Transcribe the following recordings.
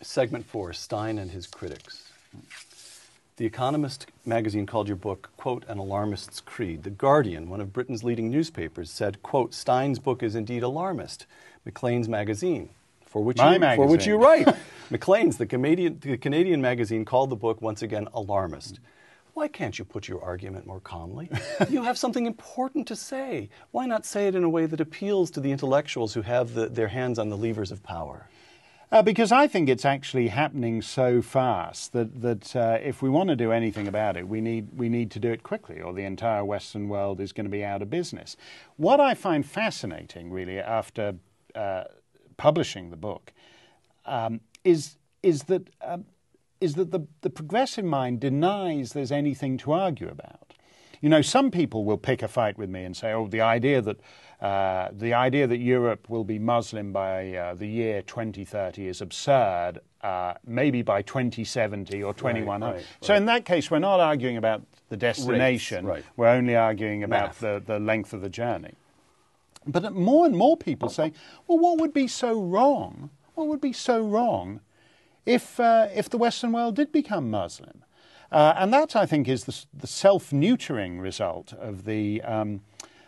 Segment 4, Steyn and his critics. The Economist magazine called your book, quote, an alarmist's creed. The Guardian, one of Britain's leading newspapers, said, quote, Steyn's book is indeed alarmist. Maclean's magazine, for which you write. Maclean's, the Canadian magazine, called the book, once again, alarmist. Why can't you put your argument more calmly? You have something important to say. Why not say it in a way that appeals to the intellectuals who have their hands on the levers of power? Because I think it's actually happening so fast that if we want to do anything about it, we need to do it quickly, or the entire Western world is going to be out of business. What I find fascinating, really, after publishing the book, is that the progressive mind denies there's anything to argue about. You know, some people will pick a fight with me and say, "Oh, the idea that Europe will be Muslim by the year 2030 is absurd. Maybe by 2070 or 2100." Right. So in that case, we're not arguing about the destination. Right. We're only arguing about the length of the journey. But more and more people say, "Well, what would be so wrong? What would be so wrong if the Western world did become Muslim?" And that, I think, is the self-neutering result of the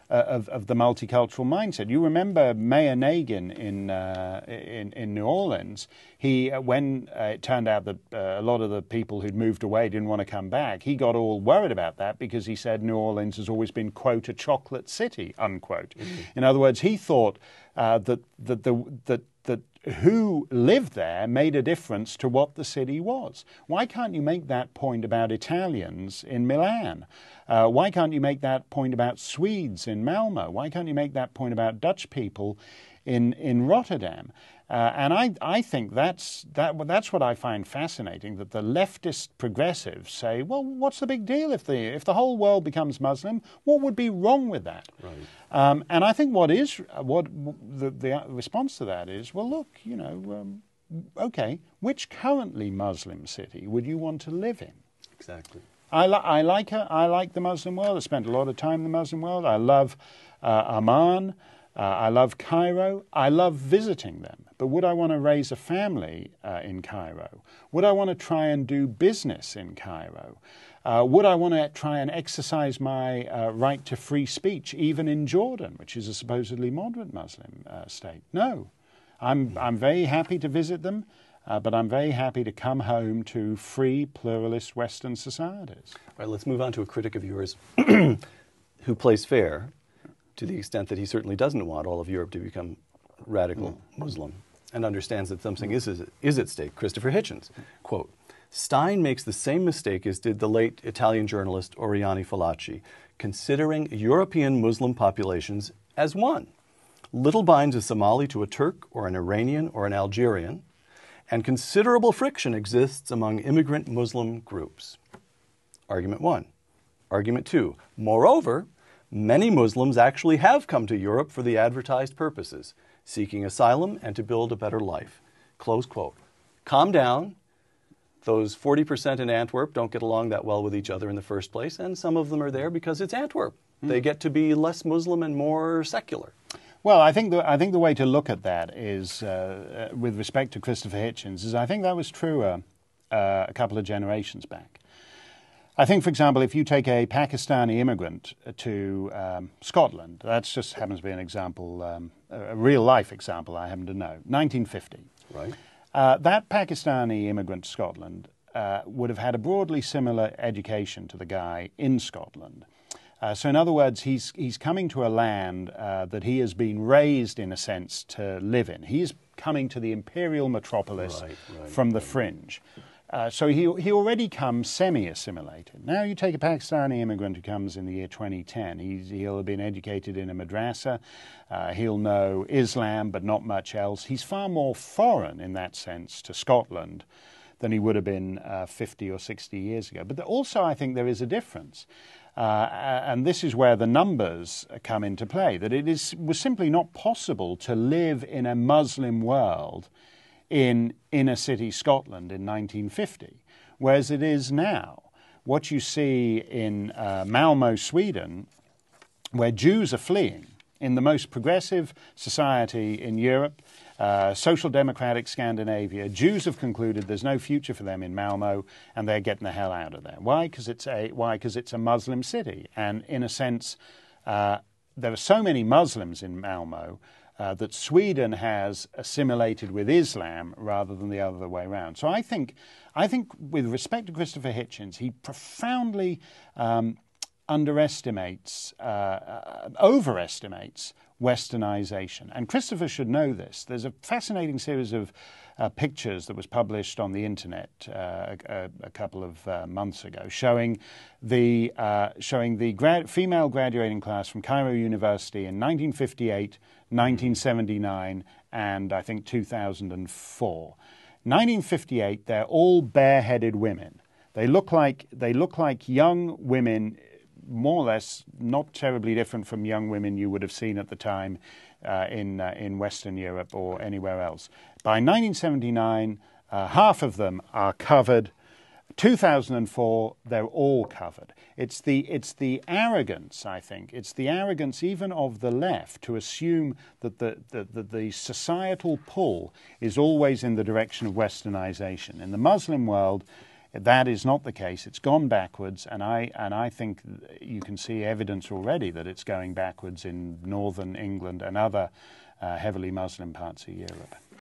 multicultural mindset. You remember Mayor Nagin in New Orleans. When it turned out that a lot of the people who'd moved away didn't want to come back, he got all worried about that because he said New Orleans has always been, quote, a chocolate city, unquote. Mm-hmm. In other words, he thought that who lived there made a difference to what the city was. Why can't you make that point about Italians in Milan? Why can't you make that point about Swedes in Malmö? Why can't you make that point about Dutch people in Rotterdam? And I think that's what I find fascinating, that the leftist progressives say, well, what's the big deal if the whole world becomes Muslim? What would be wrong with that? Right. And I think what the response to that is, well, look, you know, okay, which currently Muslim city would you want to live in? Exactly. I like the Muslim world. I spent a lot of time in the Muslim world. I love Amman. I love Cairo. I love visiting them. But would I want to raise a family in Cairo? Would I want to try and do business in Cairo? Would I want to try and exercise my right to free speech even in Jordan, which is a supposedly moderate Muslim state? No. I'm very happy to visit them, but I'm very happy to come home to free, pluralist Western societies. All right, let's move on to a critic of yours who plays fair, to the extent that he certainly doesn't want all of Europe to become radical Muslim and understands that something is at stake. Christopher Hitchens, quote, Steyn makes the same mistake as did the late Italian journalist Oriani Fallaci, considering European Muslim populations as one. Little binds a Somali to a Turk or an Iranian or an Algerian, and considerable friction exists among immigrant Muslim groups. Argument 1. Argument 2. Moreover, many Muslims actually have come to Europe for the advertised purposes, seeking asylum and to build a better life. Close quote. Calm down. Those 40% in Antwerp don't get along that well with each other in the first place, and some of them are there because it's Antwerp. They get to be less Muslim and more secular. Well, I think the way to look at that is, with respect to Christopher Hitchens, is I think that was true a couple of generations back. I think, for example, if you take a Pakistani immigrant to Scotland, that just happens to be an example, a real-life example I happen to know, 1950. Right. That Pakistani immigrant to Scotland would have had a broadly similar education to the guy in Scotland. So in other words, he's coming to a land that he has been raised, in a sense, to live in. He's coming to the imperial metropolis from the fringe. So he already comes semi-assimilated. Now you take a Pakistani immigrant who comes in the year 2010. He'll have been educated in a madrasa. He'll know Islam, but not much else. He's far more foreign in that sense to Scotland than he would have been 50 or 60 years ago. But also I think there is a difference. And this is where the numbers come into play, that was simply not possible to live in a Muslim world in inner city Scotland in 1950, whereas it is now. What you see in Malmö, Sweden, where Jews are fleeing, in the most progressive society in Europe, social democratic Scandinavia, Jews have concluded there's no future for them in Malmo, and they're getting the hell out of there. Why? Because it's a Muslim city, and in a sense, there are so many Muslims in Malmo that Sweden has assimilated with Islam rather than the other way around. So I think, with respect to Christopher Hitchens, he profoundly overestimates Westernization. And Christopher should know this. There's a fascinating series of pictures that was published on the internet a couple of months ago, showing the female graduating class from Cairo University in 1958, 1979, and I think 2004. 1958, they're all bareheaded women. They look like young women, more or less not terribly different from young women you would have seen at the time in Western Europe or anywhere else. By 1979, half of them are covered. 2004, they're all covered. It's the arrogance, I think. It's the arrogance even of the left to assume that the societal pull is always in the direction of Westernization. In the Muslim world, that is not the case. It's gone backwards, and I think you can see evidence already that it's going backwards in northern England and other heavily Muslim parts of Europe.